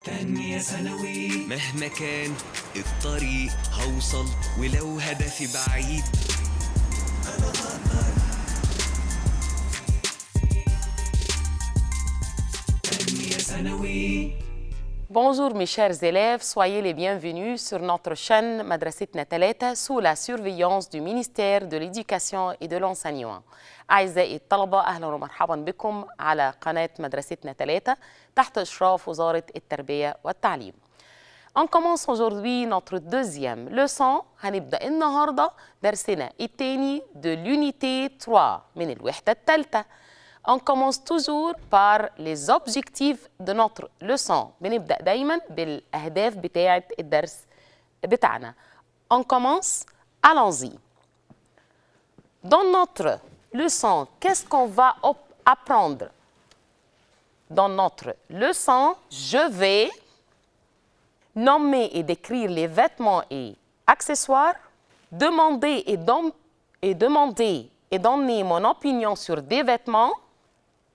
تانية ثانوي مهما كان الطريق هوصل ولو هدفي بعيد أنا هقدر. تانية ثانوي. Bonjour mes chers élèves, soyez les bienvenus sur notre chaîne مدرستنا 3 sous la surveillance du ministère de l'Éducation et de l'Enseignement. أعزائي الطلبة أهلا ومرحبا بكم على قناة مدرستنا 3 تحت إشراف وزارة التربية والتعليم. On commence aujourd'hui notre deuxième leçon. هنبدأ النهاردة درسنا الثاني de l'unité 3 من الوحدة الثالثة. On commence toujours par les objectifs de notre leçon. بنبدأ دايما بالأهداف بتاعة الدرس بتاعنا. On commence, allons-y. Dans notre leçon, qu'est-ce qu'on va apprendre? Dans notre leçon, je vais nommer et décrire les vêtements et accessoires, demander et donner mon opinion sur des vêtements.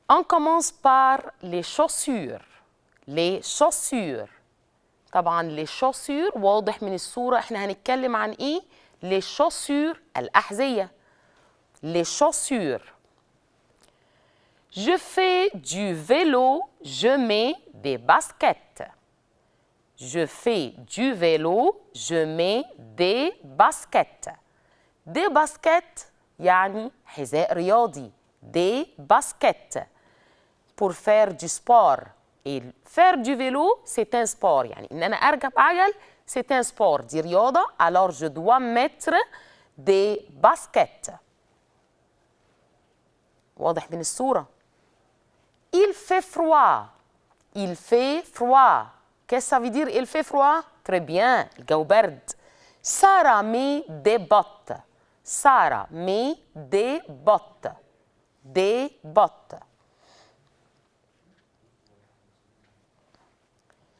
On commence par les chaussures. Les chaussures. طبعاً les chaussures واضح من الصورة احنا هنتكلم عن ايه؟ les chaussures الأحذية. Les chaussures. Je fais du vélo, je mets des baskets. Je fais du vélo, je mets des baskets. Des baskets يعني حذاء رياضي. Des baskets. Pour faire du sport. Et faire du vélo, c'est un sport. يعني إن أنا أركب عجل, c'est un sport. دي رياضة, alors je dois mettre des baskets. واضح من الصورة. Il fait froid. Il fait froid. Qu'est-ce que ça veut dire il fait froid? Très bien, الجو برد. Sarah met des bottes. Sarah met des bottes. Des bottes.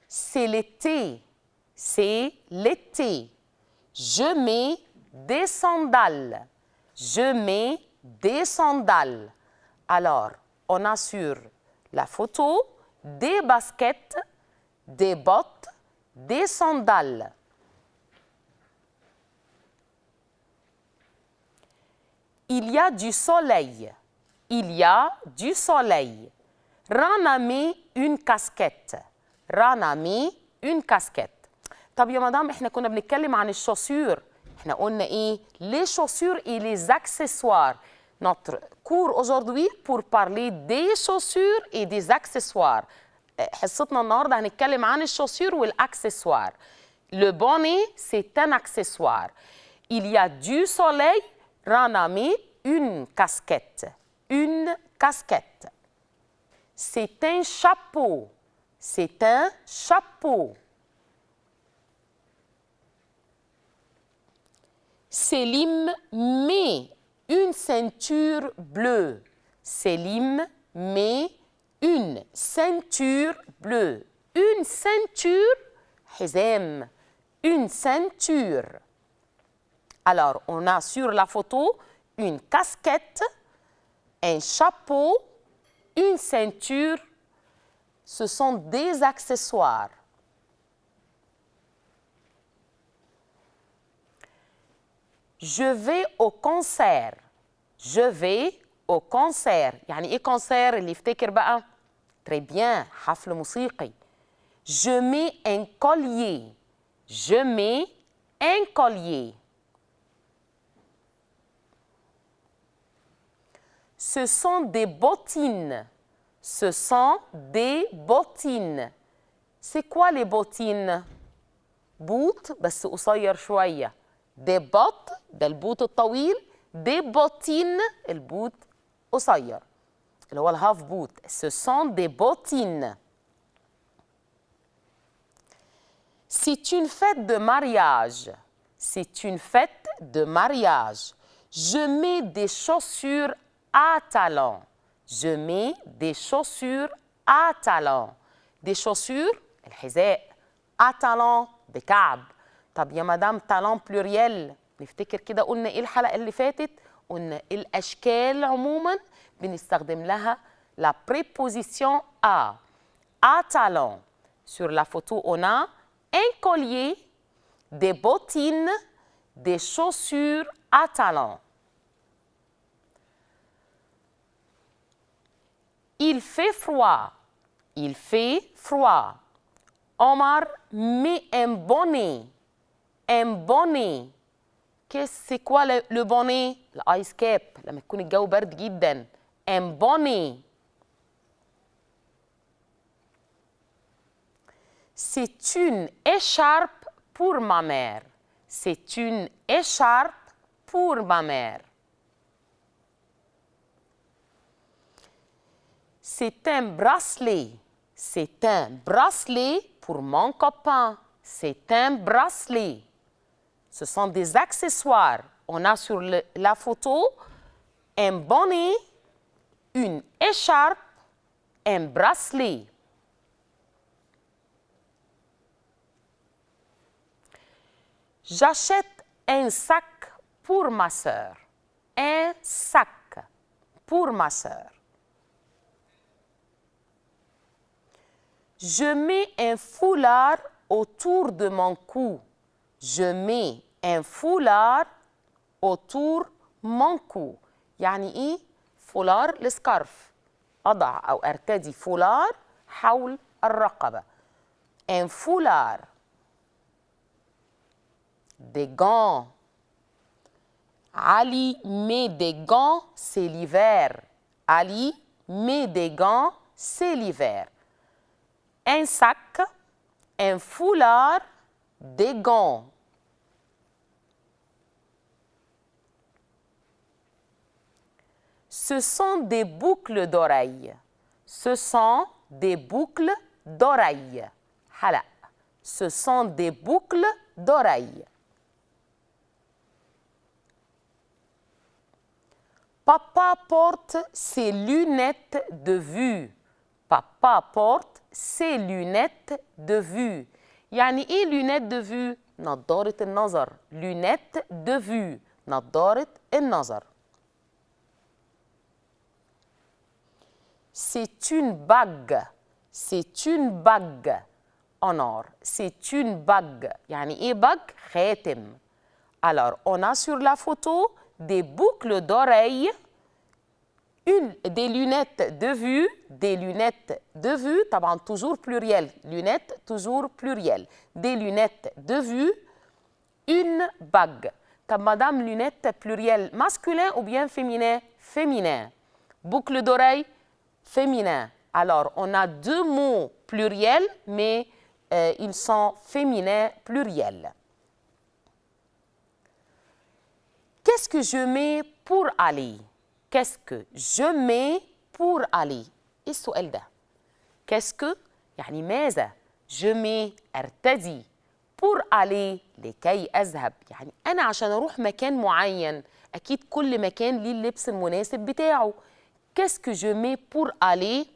C'est l'été. C'est l'été. Je mets des sandales. Je mets des sandales. Alors, on a sur la photo des baskets, des bottes, des sandales. Il y a du soleil. Il y a du soleil. Rana met une casquette. Rana met une casquette. طب يا مدام احنا كنا بنتكلم عن الشوسور. احنا قلنا ايه؟ Les chaussures et les accessoires. Notre cours aujourd'hui pour parler des chaussures et des accessoires. حصتنا النهارده هنتكلم عن الشوسور والاكسسوار. Le bonnet, c'est un accessoire. Il y a du soleil. Rana met une casquette. Une casquette. C'est un chapeau. C'est un chapeau. Selim met une ceinture bleue. Selim met une ceinture bleue. Une ceinture, حزام. Une ceinture. Alors, on a sur la photo une casquette, un chapeau, une ceinture. Ce sont des accessoires. Je vais au concert. Je vais au concert. يعني ايه concert اللي يفتكر بقى؟ Très bien, حفل موسيقي. Je mets un collier. Je mets un collier. Ce sont des bottines. Ce sont des bottines. C'est quoi les bottines? بوت بس قصير شوية. Des bottes ده البوت الطويل. Des bottines البوت قصير. اللي هو الهاف بوت. Ce sont des bottines. C'est une fête de mariage. C'est une fête de mariage. Je mets des chaussures à talons. Je mets des chaussures à talons. Des chaussures الحذاء. à talons بكعب. طب يا مدام talons pluriel نفتكر كده قلنا ايه الحلقة اللي فاتت؟ قلنا الأشكال عموما بنستخدم لها la préposition à. À talons. Sur la photo, on a un collier, des bottines, des chaussures à talons. Il fait froid. Il fait froid. Omar met un bonnet. Un bonnet. C'est quoi le bonnet? الايس كاب لما يكون الجو برد جدا. Un bonnet. C'est une écharpe pour ma mère. C'est une écharpe pour ma mère. C'est un bracelet. C'est un bracelet pour mon copain. C'est un bracelet. Ce sont des accessoires. On a sur la photo un bonnet, une écharpe, un bracelet. J'achète un sac pour ma sœur. Un sac pour ma sœur. Je mets un foulard autour de mon cou. Je mets un foulard autour mon cou. يعني إيه؟ فولار السكارف. أضع أو أرتدي فولار حول الرقبة. Un foulard. Des gants. Ali met des gants, c'est l'hiver. Ali met des gants, c'est l'hiver. Un sac, un foulard, des gants. Ce sont des boucles d'oreilles. Ce sont des boucles d'oreilles. Hala. Ce sont des boucles d'oreilles. Papa porte ses lunettes de vue. Papa porte ses lunettes de vue. يعني إيه lunettes de vue؟ نظارة النظر. lunettes de vue. نظارة النظر. C'est une bague. C'est une bague en or. C'est une bague. يعني إيه bague؟ خاتم. Alors, on a sur la photo des boucles d'oreilles, des lunettes de vue, des lunettes de vue, طبعا toujours pluriel, lunettes toujours pluriel, des lunettes de vue, une bague. طب madame, lunettes pluriel masculin ou bien féminin? Féminin. Boucle d'oreille, féminin. Alors, on a deux mots pluriels, mais ils sont féminins pluriels. Qu'est-ce que je mets pour aller? Qu'est-ce que je mets pour aller؟ إيه السؤال ده؟ Qu'est-ce que يعني ماذا؟ je mets أرتدي pour aller لكي أذهب. يعني أنا عشان أروح مكان معين أكيد كل مكان ليه اللبس المناسب بتاعه. Qu'est-ce que je mets pour aller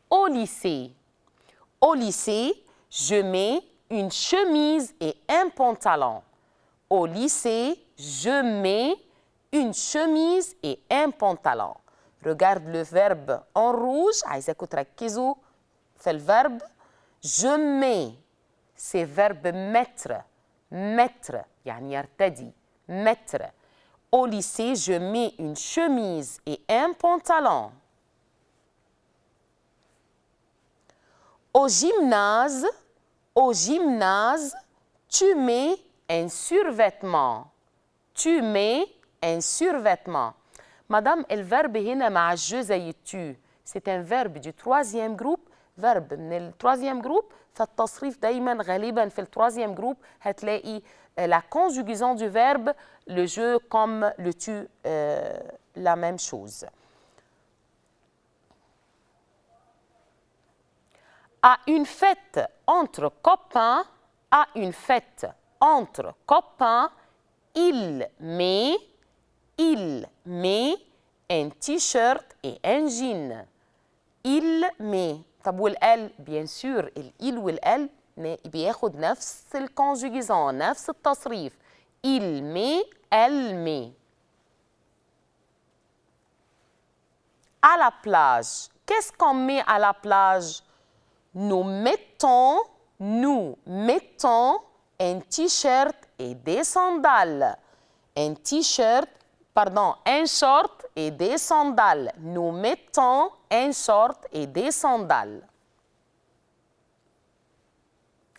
au lycée? Au lycée, je mets une chemise et un pantalon. Au lycée, je mets une chemise et un pantalon. Regarde le verbe en rouge. عايزاكم تركزوا في الverbe. Je mets. C'est verbe mettre. Mettre يعني يرتدي. Mettre. Au lycée, je mets une chemise et un pantalon. Au gymnase, tu mets un survêtement. Tu mets un survêtement. Madame, الverbe هنا مع الجو زي tu. C'est un verbe du troisième groupe. verbe من التروازيام جروب. فالتصريف دايما غالبا في التروازيام جروب هتلاقي la conjugaison du verbe, le je comme le tu, la même chose. À une fête entre copains, il met un t-shirt et un jean. Il met. طب والال bien sûr il والال بياخد نفس الكونجوجيزون نفس التصريف. Il met, elle met. À la plage. Qu'est-ce qu'on met à la plage? nous mettons un t-shirt et des sandales. Un t-shirt, pardon, un short et des sandales. Nous mettons un short et des sandales.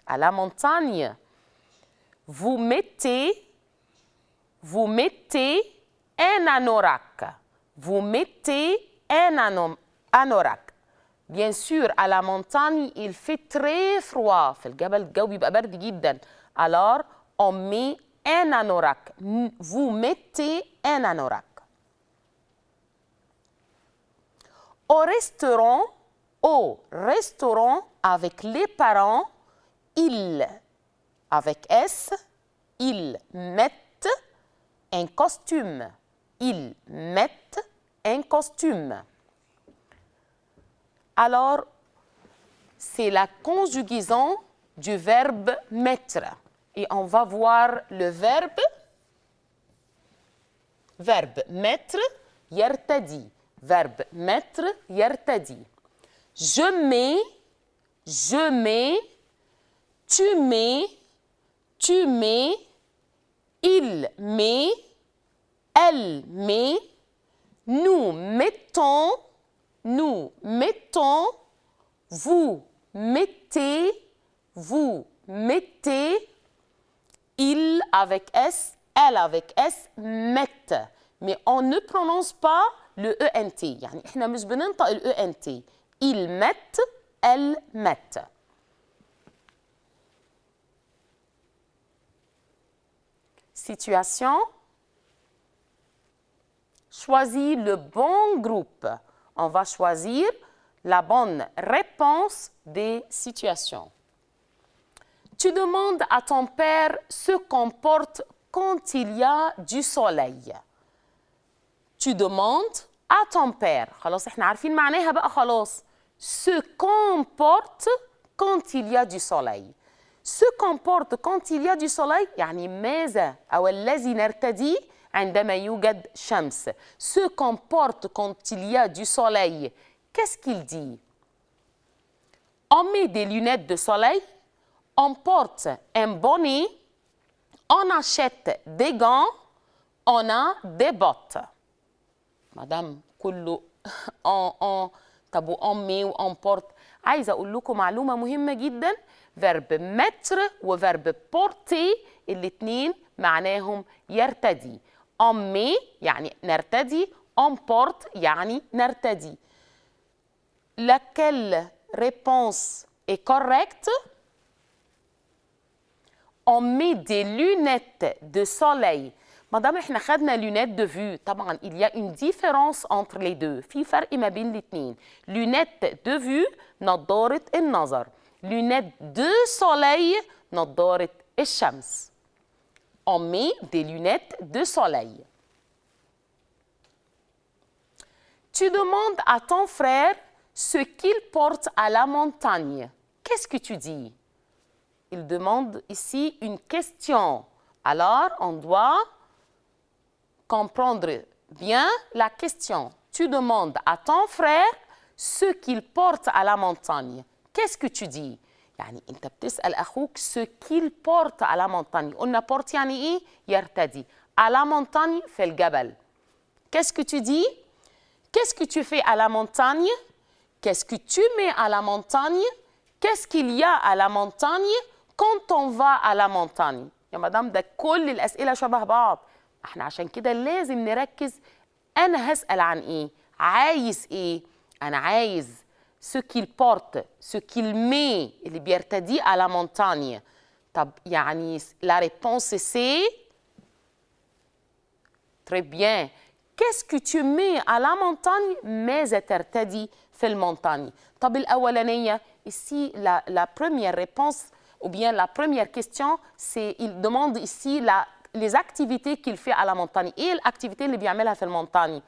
À la montagne, vous mettez un anorak. Vous mettez un anorak. Bien sûr, à la montagne, il fait très froid. في الجبل الجو بيبقى برد جدا. Alors, on met un anorak. Vous mettez un anorak. Au restaurant avec les parents, ils, avec S, ils mettent un costume. Ils mettent un costume. Alors, c'est la conjugaison du verbe mettre. Et on va voir le verbe. Verbe mettre, yartadi. Verbe mettre, yartadi. Je mets, tu mets, il met, elle met, nous mettons, vous mettez, il avec S, elle avec S, mettent. Mais on ne prononce pas le ENT. يعني احنا مش بننطق ال ENT. Ils mettent, elles mettent. Situation. Choisis le bon groupe. On va choisir la bonne réponse des situations. Tu demandes à ton père ce qu'on porte quand il y a du soleil. Tu demandes à ton père. خلاص احنا عارفين معناها بقى خلاص. Se comporte quand il y a du soleil. Se comporte quand il y a du soleil يعني ماذا أو الذي نرتديه عندما يوجد شمس. Se comporte quand il y a du soleil. Qu'est-ce qu'il dit? On met des lunettes de soleil, on porte un bonnet, on achète des gants, on a des bottes. Madame, كله طب on met و on porte. عايزة أقول لكم معلومة مهمة جدا. verbe mettre و verbe porter الاثنين معناهم يرتدي. On met يعني نرتدي, on porte يعني نرتدي. Laquelle réponse est correcte? On met des lunettes de soleil. مادام احنا خدنا lunettes de vue, طبعا il y a une différence entre les deux. في فرق ما بين الاثنين. Lunettes de vue نظارة النظر. Lunettes de soleil نظارة الشمس. On met des lunettes de soleil. Tu demandes à ton frère ce qu'il porte à la montagne. Qu'est-ce que tu dis? Il demande ici une question. Alors, on doit comprendre bien la question. Tu demandes à ton frère ce qu'il porte à la montagne. Qu'est-ce que tu dis? يعني أنت بتسأل أخوك ce qu'il porte à la montagne. قلنا porte يعني إيه؟ يرتدي. À la montagne في الجبل. Qu'est-ce que tu dis? Qu'est-ce que tu fais à la montagne? Qu'est-ce que tu mets à la montagne? Qu'est-ce qu'il y a à la montagne quand on va à la montagne? يا مدام ده كل الأسئلة شبه بعض. احنا عشان كده لازم نركز. أنا هسأل عن إيه؟ عايز إيه؟ أنا عايز ce qu'il porte, ce qu'il met, اللي بيرتديه à la montagne. طب يعني la réponse c'est très bien. Qu'est-ce que tu mets à la montagne? ماذا ترتدي في المونتاني؟ طب الأولانية ici la première réponse ou bien la première question c'est il demande ici les activités qu'il fait à la montagne. ايه الأكتيفيتي اللي بيعملها في المونتاني؟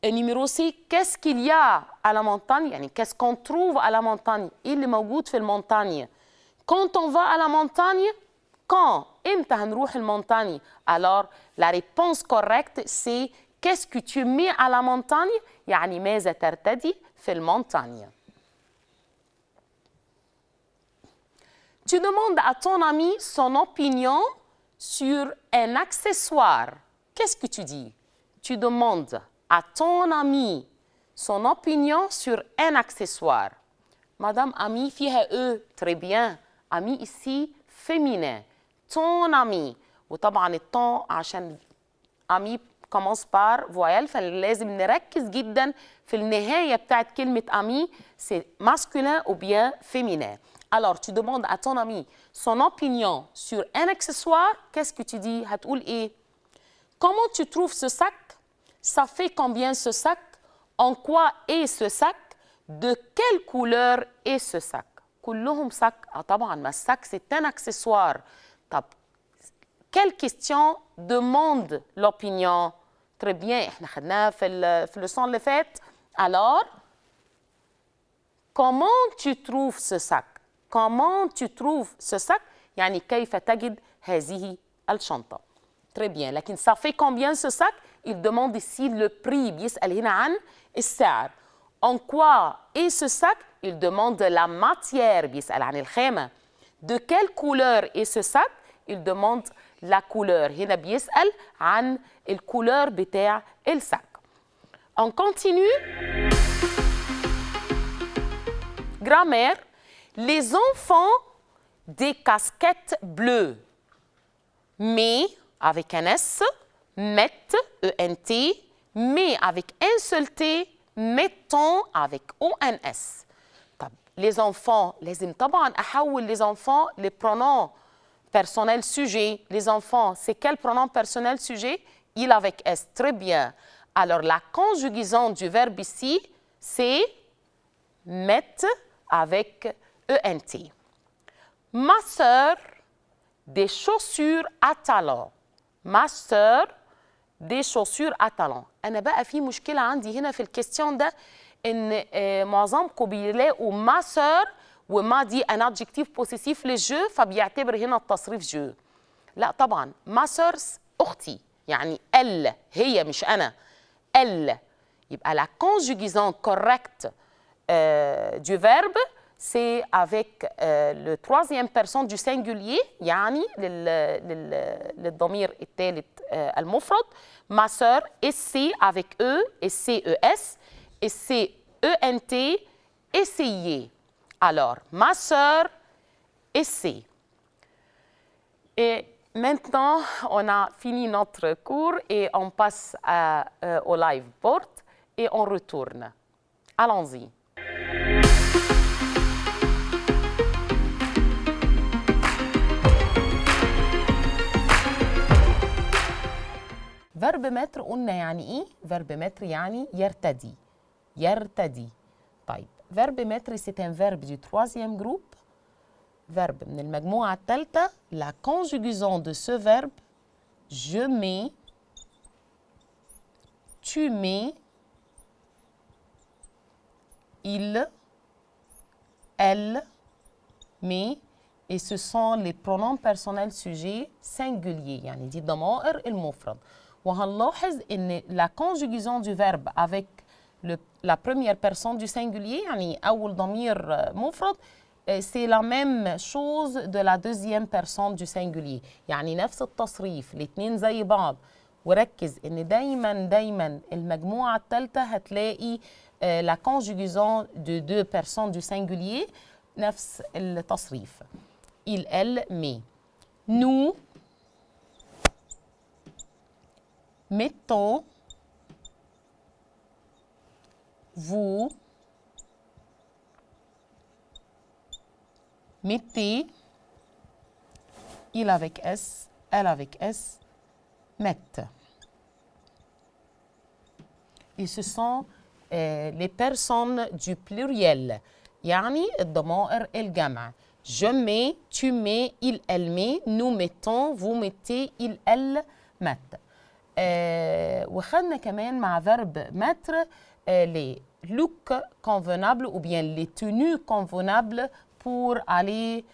numéro C, qu'est-ce qu'il y a à la montagne? يعني qu'est-ce qu'on trouve à la montagne? ايه اللي موجود في المونتاني؟ Quand on va à la montagne, quand? امتى هنروح المونتاني؟ Alors, la réponse correcte c'est qu'est-ce que tu mets à la montagne? يعني ماذا ترتدي في المونتاني؟ Tu demandes à ton ami son opinion sur un accessoire. Qu'est-ce que tu dis? Tu demandes à ton ami son opinion sur un accessoire. Madame ami فيها E. Très bien. Ami ici féminin. Ton ami. وطبعا الطون عشان ami commence par voyelle فلازم نركز جدا في النهاية بتاعت كلمة ami c'est masculin ou bien féminin. Alors tu demandes à ton ami son opinion sur un accessoire. Qu'est-ce que tu dis? هتقول إيه? Comment tu trouves ce sac? Ça fait combien ce sac? En quoi est ce sac? De quelle couleur est ce sac? كلهم sac. طبعا ما الsac c'est un accessoire. طب quelle question demande l'opinion? Très bien, احنا خدناها في leçon اللي فات. Alors, comment tu trouves ce sac? Comment tu trouves ce sac? يعني كيف تجد هذه الشنطة. Très bien, لكن ça fait combien ce sac? Il demande ici le prix. بيسأل هنا عن السعر. En quoi est ce sac? Il demande la matière. بيسأل عن الخامة. De quelle couleur est ce sac? Il demande la couleur. هنا بيسأل عن الكولور بتاع الساك. On continue. Grammaire. Les enfants des casquettes bleues. Mais avec un S, mettent, E-N-T, mais avec un seul T, mettons avec O-N-S. طب les enfants لازم طبعا أحول les enfants les pronoms personnel sujet. Les enfants, c'est quel pronom personnel sujet? Il avec S. Très bien. Alors, la conjugaison du verbe ici, c'est mettre avec ENT. Ma sœur, des chaussures à talons. Ma sœur, des chaussures à talons. أنا بقى في مشكلة عندي هنا في الكيستيون ده إن معظمكم بيلاقوا ما sœur وما دي ان adjectif possessif للجو فبيعتبر هنا التصريف جو. لا طبعا ما sœur اختي يعني elle هي مش انا elle. يبقى la conjugaison correcte du verbe c'est avec le troisième personne du singulier يعني للضمير الثالث المفرد. Ma sœur SC avec E et CES et CENT essayer. Alors, ma sœur essaie. Et maintenant, on a fini notre cours et on passe au live board et on retourne. Allons-y. Verbe mettre قلنا يعني ايه؟ Verbe mettre يعني يرتدي. يرتدي. طيب. Verbe mettre, c'est un verbe du troisième groupe. Verbe من المجموعة الثالثة. La conjugaison de ce verbe, je mets, tu mets, il, elle, met, et ce sont les pronoms personnels sujets singuliers يعني دي ضمائر المفرد. وهنلاحظ إن la conjugaison du verbe avec la première personne du singulier يعني أول ضمير مفرد c'est la même chose de la deuxième personne du singulier يعني نفس التصريف الاثنين زي بعض. وركز إن دايما المجموعة الثالثة هتلاقي la conjugaison de deux personnes du singulier نفس التصريف. Il, elle, mais. Nous mettons, vous mettez, il avec S, elle avec S, mettent. Et ce sont les personnes du pluriel, يعني الضمائر الجمع. Je mets, tu mets, il, elle met, nous mettons, vous mettez, il, elle mettent. وخدنا كمان مع verbe mettre les looks convenables ou bien les tenues convenables pour aller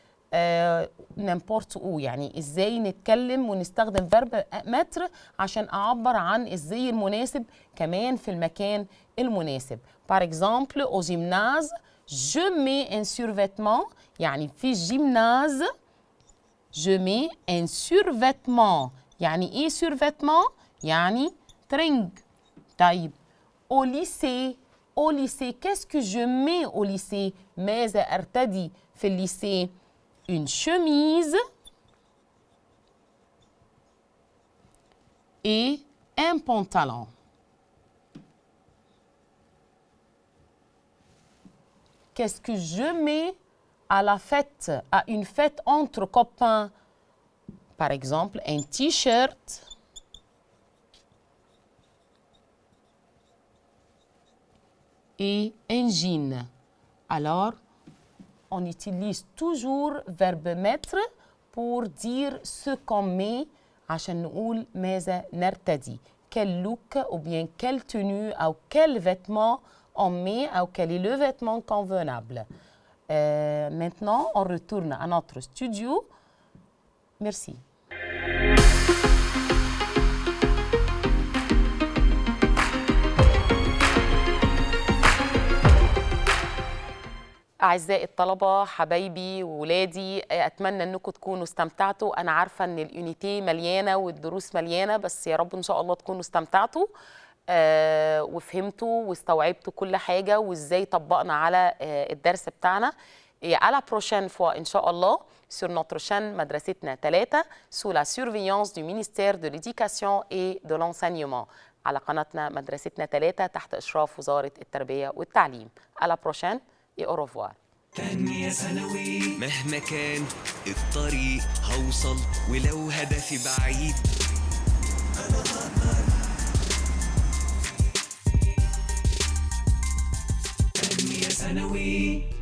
n'importe où. يعني ازاي نتكلم ونستخدم verbe mettre عشان اعبر عن الزي المناسب كمان في المكان المناسب. Par exemple, au gymnase, je mets un survêtement يعني في الجيمناز je mets un survêtement يعني ايه survêtement يعني ترنج. طيب au lycée qu'est-ce que je mets au lycée ماذا أرتدي في الليسيه une chemise et un pantalon. Qu'est-ce que je mets à la fête, à une fête entre copains? Par exemple, un t-shirt et un jean. Alors, on utilise toujours verbe mettre pour dire ce qu'on met عشان نقول ماذا نرتدي. Quel look ou bien quelle tenue ou quel vêtement on met ou quel est le vêtement convenable. Maintenant, on retourne à notre studio. Merci. أعزائي الطلبة حبايبي وولادي أتمنى أنكم تكونوا استمتعتوا. أنا عارفة أن اليونيتي مليانة والدروس مليانة بس يا رب إن شاء الله تكونوا استمتعتوا وفهمتوا واستوعبتوا كل حاجة وإزاي طبقنا على الدرس بتاعنا. À la prochaine fois إن شاء الله sur notre chaîne مدرستنا 3 sous la surveillance du ministère de l'Éducation et de l'Enseignement. على قناتنا مدرستنا 3 تحت إشراف وزارة التربية والتعليم. À la prochaine et au revoir. تانية ثانوي مهما كان الطريق هوصل ولو هدفي بعيد أنا هقدر. تانية ثانوي